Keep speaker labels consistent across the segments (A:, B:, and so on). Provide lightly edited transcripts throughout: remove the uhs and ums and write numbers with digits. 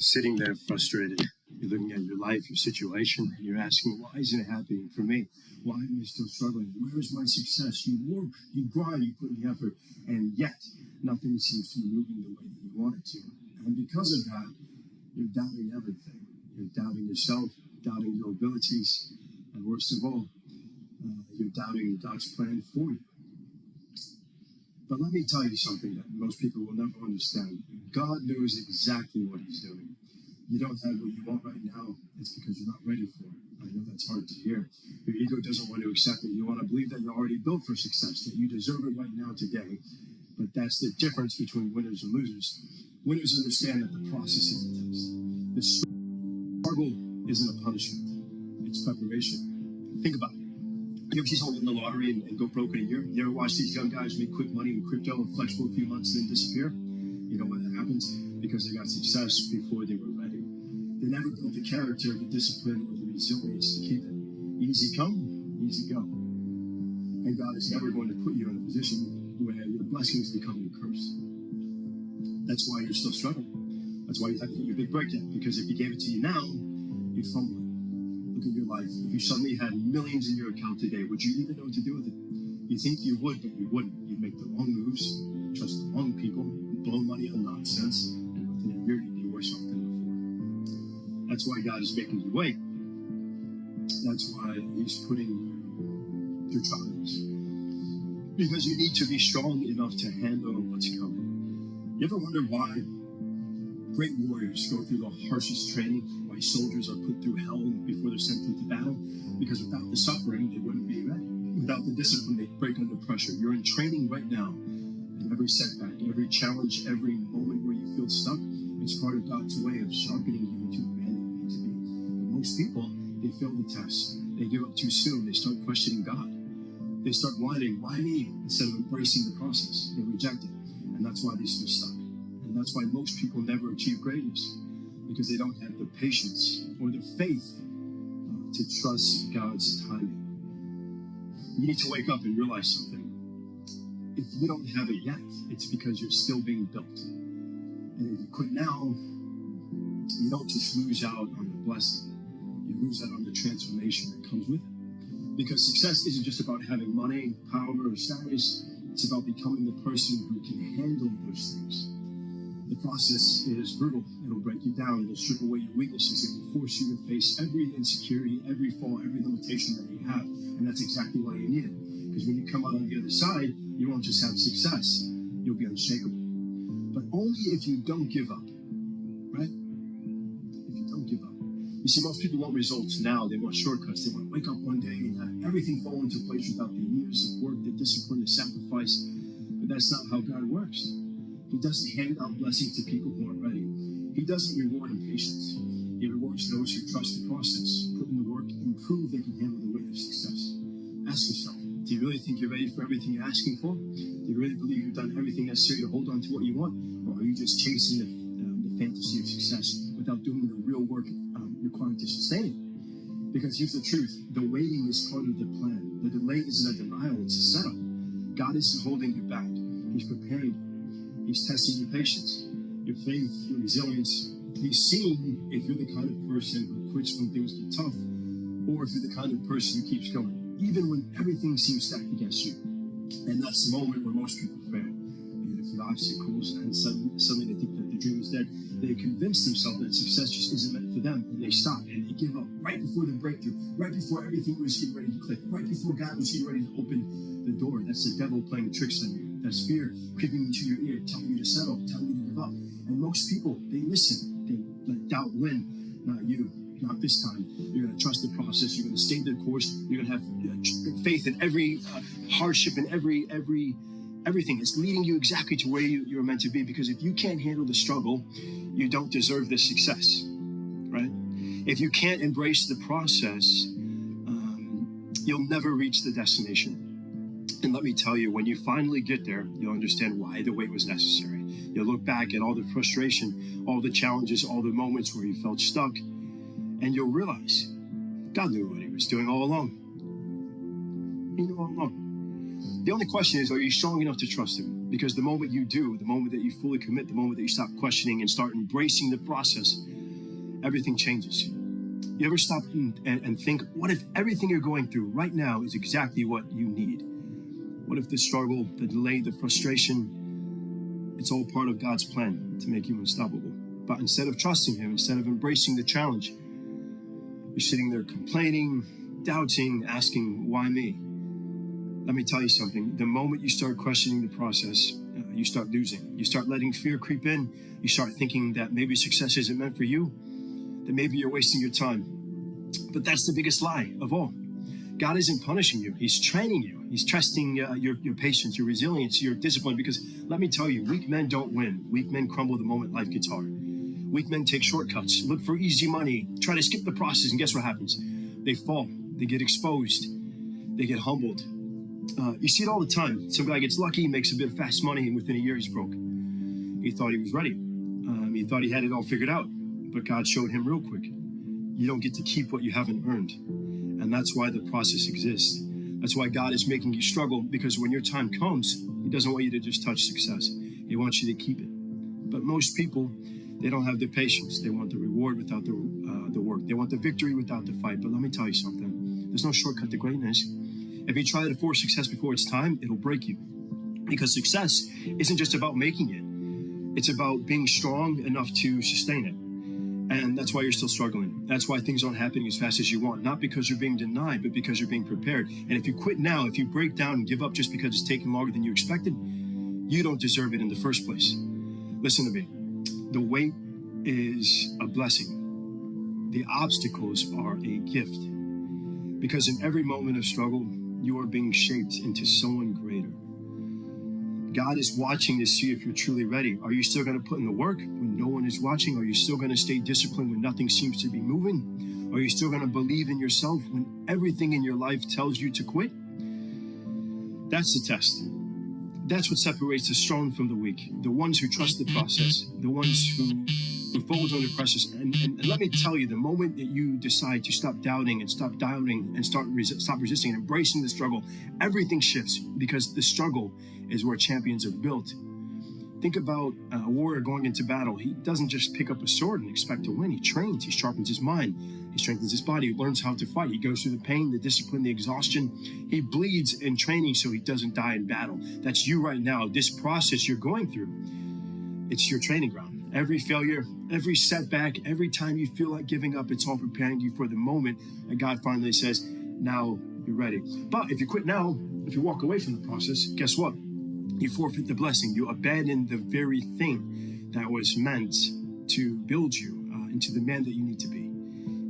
A: Sitting there frustrated. You're looking at your life, your situation, and you're asking, why isn't it happening for me? Why am I still struggling? Where is my success? You work, you grind, you put in the effort, and yet nothing seems to be moving the way that you want it to. And because of that, you're doubting everything. You're doubting yourself, doubting your abilities, and worst of all, you're doubting God's plan for you. But let me tell you something that most people will never understand. God knows exactly what he's doing. You don't have what you want right now, it's because you're not ready for it. I know that's hard to hear. Your ego doesn't want to accept it. You want to believe that you're already built for success, that you deserve it right now today. But that's the difference between winners and losers. Winners understand that the process is a test. The struggle isn't a punishment. It's preparation. Think about it. You ever see someone win the lottery and go broke in a year? You ever watch these young guys make quick money in crypto and flex for a few months and then disappear? You know why that happens? Because they got success before they were ready. They never built the character, the discipline, or the resilience to keep it. Easy come, easy go. And God is never going to put you in a position where your blessings become your curse. That's why you're still struggling. That's why you haven't hit your big break yet. Because if he gave it to you now, you'd fumble it. Look at your life. If you suddenly had millions in your account today, would you even know what to do with it? You think you would, but you wouldn't. You'd make the wrong moves, trust the wrong people, blow money on nonsense, and within a year you'd be worse off than before. That's why God is making you wait. That's why he's putting you through trials. Because you need to be strong enough to handle what's coming. You ever wonder why great warriors go through the harshest training, why soldiers are put through hell before they're sent into battle? Because without the suffering, they wouldn't be ready. Without the discipline, they break under pressure. You're in training right now, and every setback, every challenge, every moment where you feel stuck, it's part of God's way of sharpening you into the man that you need to be. But most people, they fail the test. They give up too soon. They start questioning God. They start whining, why me? Instead of embracing the process. They reject it, and that's why they stay stuck. And that's why most people never achieve greatness, because they don't have the patience or the faith to trust God's timing. You need to wake up and realize something. If you don't have it yet, it's because you're still being built. And if you quit now, you don't just lose out on the blessing, you lose out on the transformation that comes with it. Because success isn't just about having money, power, or status. It's about becoming the person who can handle those things. The process is brutal. It'll break you down. It'll strip away your weaknesses. It will force you to face every insecurity, every flaw, every limitation that you have. And that's exactly why you need it. Because when you come out on the other side, you won't just have success. You'll be unshakable. But only if you don't give up, right? If you don't give up. You see, most people want results now. They want shortcuts. They want to wake up one day and have everything fall into place without the years of work, the discipline, the sacrifice. But that's not how God works. He doesn't hand out blessings to people who aren't ready. He doesn't reward impatience. He rewards those who trust the process, put in the work, and prove they can handle the weight of success. Ask yourself, do you really think you're ready for everything you're asking for? Do you really believe you've done everything necessary to hold on to what you want? Or are you just chasing the fantasy of success without doing the real work required to sustain it? Because here's the truth, the waiting is part of the plan. The delay isn't a denial, it's a setup. God isn't holding you back. He's preparing you. He's testing your patience, your faith, your resilience. He's seeing if you're the kind of person who quits when things get tough, or if you're the kind of person who keeps going, even when everything seems stacked against you. And that's the moment where most people fail. They hit a few obstacles, and suddenly they think that the dream is dead. They convince themselves that success just isn't meant for them, and they stop, and they give up right before the breakthrough, right before everything was getting ready to click, right before God was getting ready to open the door. That's the devil playing tricks on you. That's fear creeping into your ear, telling you to settle, telling you to give up. And most people, they listen. They let doubt win. Not you. Not this time. You're going to trust the process. You're going to stay the course. You're going to have faith in every hardship and everything. It's leading you exactly to where you're meant to be. Because if you can't handle the struggle, you don't deserve the success, right? If you can't embrace the process, you'll never reach the destination. And let me tell you, when you finally get there, you'll understand why the wait was necessary. You'll look back at all the frustration, all the challenges, all the moments where you felt stuck, and you'll realize God knew what he was doing all along. He knew all along. The only question is, are you strong enough to trust him? Because the moment you do, the moment that you fully commit, the moment that you stop questioning and start embracing the process, everything changes. You ever stop and think, what if everything you're going through right now is exactly what you need? What if the struggle, the delay, the frustration, it's all part of God's plan to make you unstoppable? But instead of trusting Him, instead of embracing the challenge, you're sitting there complaining, doubting, asking, why me? Let me tell you something. The moment you start questioning the process, you start losing. You start letting fear creep in. You start thinking that maybe success isn't meant for you, that maybe you're wasting your time. But that's the biggest lie of all. God isn't punishing you. He's training you. He's testing your patience, your resilience, your discipline. Because let me tell you, weak men don't win. Weak men crumble the moment life gets hard. Weak men take shortcuts, look for easy money, try to skip the process, and guess what happens? They fall. They get exposed. They get humbled. You see it all the time. Some guy gets lucky, makes a bit of fast money, and within a year he's broke. He thought he was ready. He thought he had it all figured out. But God showed him real quick. You don't get to keep what you haven't earned. And that's why the process exists. That's why God is making you struggle, because when your time comes, He doesn't want you to just touch success. He wants you to keep it. But most people, they don't have the patience. They want the reward without the work. They want the victory without the fight. But let me tell you something. There's no shortcut to greatness. If you try to force success before it's time, it'll break you. Because success isn't just about making it. It's about being strong enough to sustain it. And that's why you're still struggling. That's why things aren't happening as fast as you want. Not because you're being denied, but because you're being prepared. And if you quit now, if you break down and give up just because it's taking longer than you expected, you don't deserve it in the first place. Listen to me. The wait is a blessing. The obstacles are a gift. Because in every moment of struggle, you are being shaped into someone greater. God is watching to see if you're truly ready. Are you still going to put in the work when no one is watching? Are you still going to stay disciplined when nothing seems to be moving? Are you still going to believe in yourself when everything in your life tells you to quit? That's the test. That's what separates the strong from the weak. The ones who trust the process, the ones who fold under pressure. And let me tell you, the moment that you decide to stop doubting and stop resisting and embracing the struggle, everything shifts, because the struggle is where champions are built. Think about a warrior going into battle. He doesn't just pick up a sword and expect to win. He trains, he sharpens his mind, he strengthens his body, he learns how to fight. He goes through the pain, the discipline, the exhaustion. He bleeds in training so he doesn't die in battle. That's you right now. This process you're going through, it's your training ground. Every failure, every setback, every time you feel like giving up, it's all preparing you for the moment that God finally says, now you're ready. But if you quit now, if you walk away from the process, guess what? You forfeit the blessing. You abandon the very thing that was meant to build you into the man that you need to be.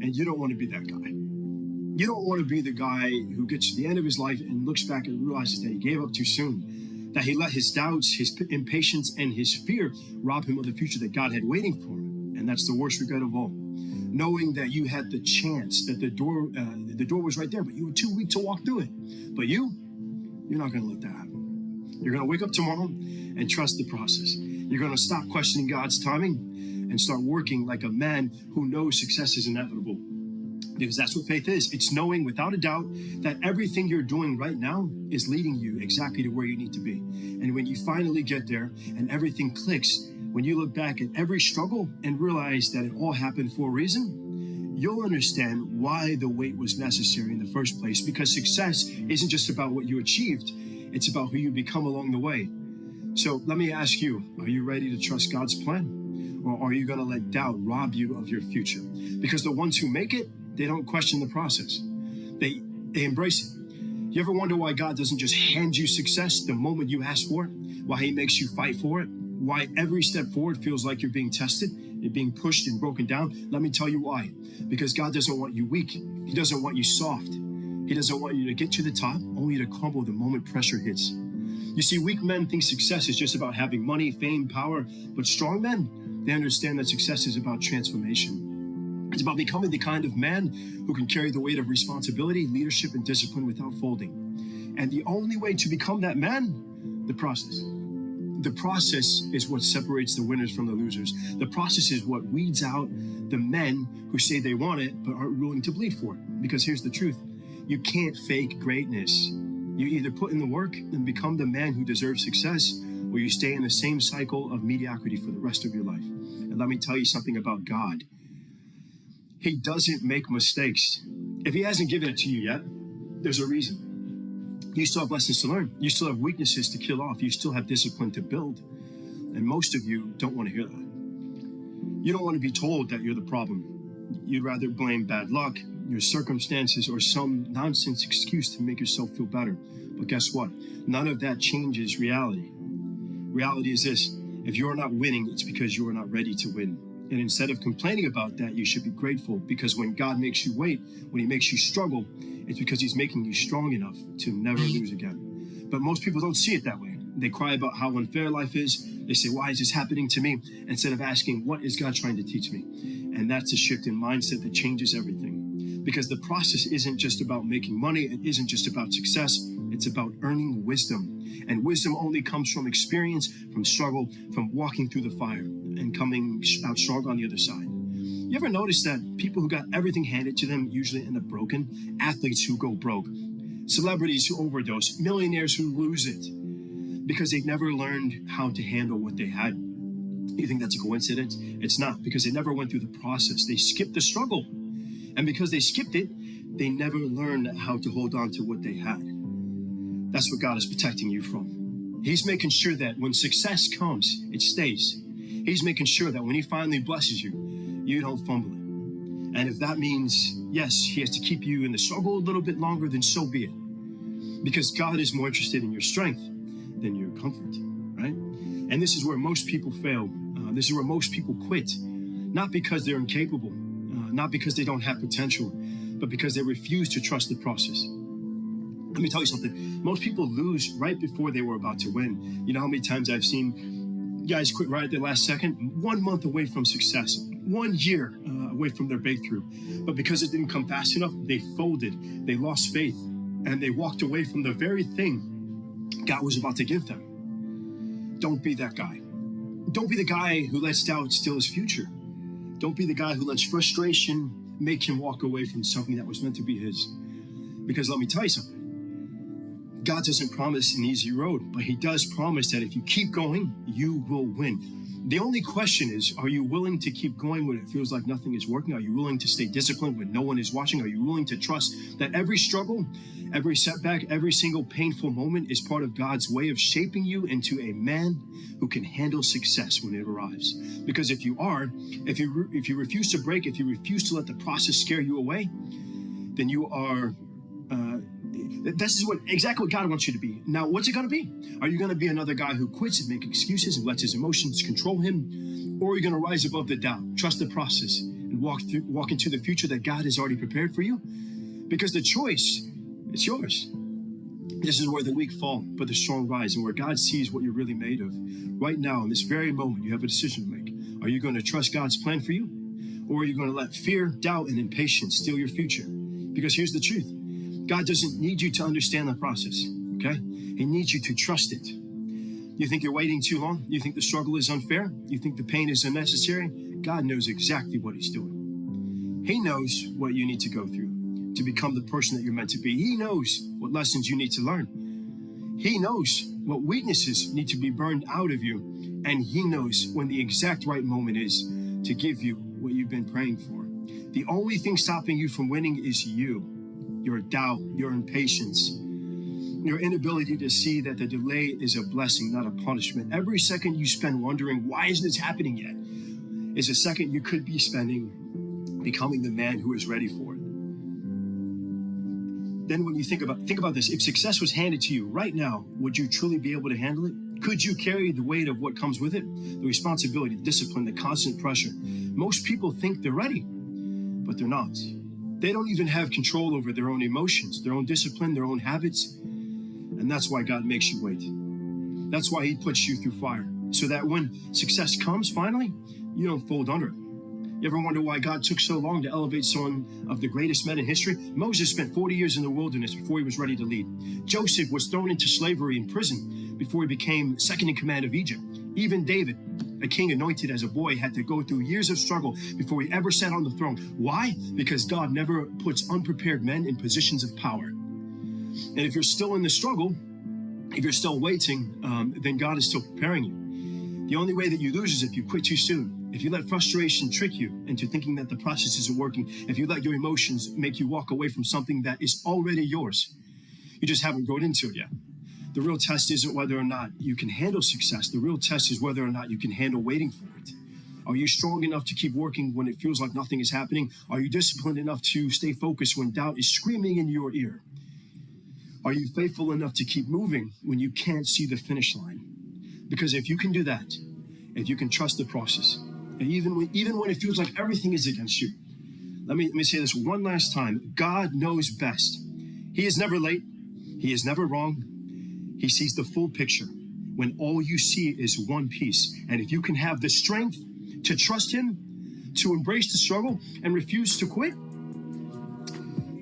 A: And you don't want to be that guy. You don't want to be the guy who gets to the end of his life and looks back and realizes that he gave up too soon, that he let his doubts, his impatience, and his fear rob him of the future that God had waiting for him. And that's the worst regret of all. Knowing that you had the chance, that the door was right there, but you were too weak to walk through it. But you're not going to let that happen. You're going to wake up tomorrow and trust the process. You're going to stop questioning God's timing and start working like a man who knows success is inevitable. Because that's what faith is. It's knowing without a doubt that everything you're doing right now is leading you exactly to where you need to be. And when you finally get there and everything clicks, when you look back at every struggle and realize that it all happened for a reason, you'll understand why the wait was necessary in the first place. Because success isn't just about what you achieved. It's about who you become along the way. So let me ask you, are you ready to trust God's plan? Or are you going to let doubt rob you of your future? Because the ones who make it, they don't question the process. They embrace it. You ever wonder why God doesn't just hand you success the moment you ask for it? Why He makes you fight for it? Why every step forward feels like you're being tested, you're being pushed and broken down? Let me tell you why. Because God doesn't want you weak. He doesn't want you soft. He doesn't want you to get to the top, only to crumble the moment pressure hits. You see, weak men think success is just about having money, fame, power. But strong men, they understand that success is about transformation. It's about becoming the kind of man who can carry the weight of responsibility, leadership, and discipline without folding. And the only way to become that man, the process. The process is what separates the winners from the losers. The process is what weeds out the men who say they want it but aren't willing to bleed for it. Because here's the truth. You can't fake greatness. You either put in the work and become the man who deserves success, or you stay in the same cycle of mediocrity for the rest of your life. And let me tell you something about God. He doesn't make mistakes. If he hasn't given it to you yet, there's a reason. You still have lessons to learn. You still have weaknesses to kill off. You still have discipline to build. And most of you don't want to hear that. You don't want to be told that you're the problem. You'd rather blame bad luck, your circumstances, or some nonsense excuse to make yourself feel better. But guess what? None of that changes reality. Reality is this: if you're not winning, it's because you are not ready to win. And instead of complaining about that, you should be grateful, because when God makes you wait, when he makes you struggle, it's because he's making you strong enough to never lose again. But most people don't see it that way. They cry about how unfair life is. They say, why is this happening to me? Instead of asking, what is God trying to teach me? And that's a shift in mindset that changes everything. Because the process isn't just about making money. It isn't just about success. It's about earning wisdom. And wisdom only comes from experience, from struggle, from walking through the fire and coming out strong on the other side. You ever notice that people who got everything handed to them usually end up broken? Athletes who go broke, celebrities who overdose, millionaires who lose it, because they never learned how to handle what they had. You think that's a coincidence? It's not, because they never went through the process. They skipped the struggle. And because they skipped it, they never learned how to hold on to what they had. That's what God is protecting you from. He's making sure that when success comes, it stays. He's making sure that when he finally blesses you, you don't fumble it. And if that means, yes, he has to keep you in the struggle a little bit longer, then so be it. Because God is more interested in your strength than your comfort, right? And this is where most people fail. This is where most people quit. Not because they're incapable, not because they don't have potential, but because they refuse to trust the process. Let me tell you something. Most people lose right before they were about to win. You know how many times I've seen guys quit right at the last second, 1 month away from success, 1 year away from their breakthrough. But because it didn't come fast enough, they folded, they lost faith, and they walked away from the very thing God was about to give them. Don't be that guy. Don't be the guy who lets doubt steal his future. Don't be the guy who lets frustration make him walk away from something that was meant to be his. Because let me tell you something. God doesn't promise an easy road, but he does promise that if you keep going, you will win. The only question is, are you willing to keep going when it feels like nothing is working? Are you willing to stay disciplined when no one is watching? Are you willing to trust that every struggle, every setback, every single painful moment is part of God's way of shaping you into a man who can handle success when it arrives? Because if you are, if you refuse to break, if you refuse to let the process scare you away, then you are this is exactly what God wants you to be. Now, what's it going to be? Are you going to be another guy who quits and makes excuses and lets his emotions control him? Or are you going to rise above the doubt, trust the process, and walk into the future that God has already prepared for you? Because the choice, it's yours. This is where the weak fall, but the strong rise, and where God sees what you're really made of. Right now, in this very moment, you have a decision to make. Are you going to trust God's plan for you? Or are you going to let fear, doubt, and impatience steal your future? Because here's the truth. God doesn't need you to understand the process, okay? He needs you to trust it. You think you're waiting too long? You think the struggle is unfair? You think the pain is unnecessary? God knows exactly what he's doing. He knows what you need to go through to become the person that you're meant to be. He knows what lessons you need to learn. He knows what weaknesses need to be burned out of you. And he knows when the exact right moment is to give you what you've been praying for. The only thing stopping you from winning is you. Your doubt, your impatience, your inability to see that the delay is a blessing, not a punishment. Every second you spend wondering, why isn't this happening yet, is a second you could be spending becoming the man who is ready for it. Then when you think about this, if success was handed to you right now, would you truly be able to handle it? Could you carry the weight of what comes with it? The responsibility, the discipline, the constant pressure. Most people think they're ready, but they're not. They don't even have control over their own emotions, their own discipline, their own habits. And that's why God makes you wait. That's why he puts you through fire. So that when success comes, finally, you don't fold under it. You ever wonder why God took so long to elevate someone of the greatest men in history? Moses spent 40 years in the wilderness before he was ready to lead. Joseph was thrown into slavery in prison before he became second in command of Egypt. Even David, a king anointed as a boy, had to go through years of struggle before he ever sat on the throne. Why? Because God never puts unprepared men in positions of power. And if you're still in the struggle, if you're still waiting, then God is still preparing you. The only way that you lose is if you quit too soon. if you let frustration trick you into thinking that the process isn't working, if you let your emotions make you walk away from something that is already yours, you just haven't grown into it yet. The real test isn't whether or not you can handle success. The real test is whether or not you can handle waiting for it. Are you strong enough to keep working when it feels like nothing is happening? Are you disciplined enough to stay focused when doubt is screaming in your ear? Are you faithful enough to keep moving when you can't see the finish line? Because if you can do that, if you can trust the process, and even when it feels like everything is against you, let me say this one last time. God knows best. He is never late. He is never wrong. He sees the full picture when all you see is one piece. And if you can have the strength to trust him, to embrace the struggle and refuse to quit,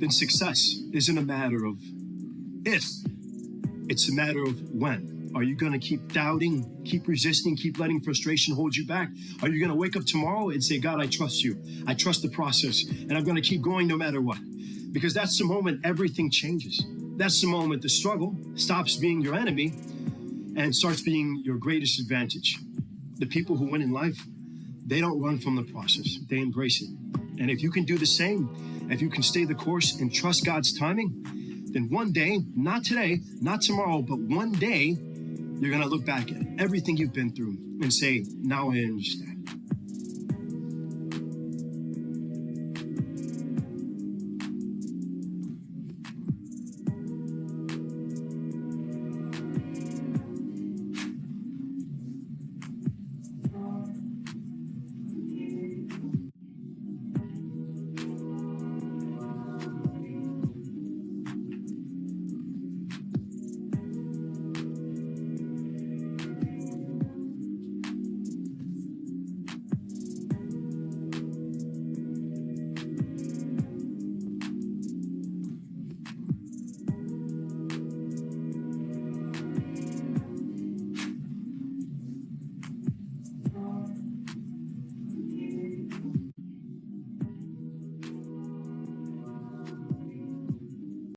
A: then success isn't a matter of if, it's a matter of when. Are you going to keep doubting, keep resisting, keep letting frustration hold you back? Are you going to wake up tomorrow and say, God, I trust you. I trust the process, and I'm going to keep going no matter what? Because that's the moment everything changes. That's the moment the struggle stops being your enemy and starts being your greatest advantage. The people who win in life, they don't run from the process. They embrace it. And if you can do the same, if you can stay the course and trust God's timing, then one day, not today, not tomorrow, but one day, you're going to look back at everything you've been through and say, now I understand.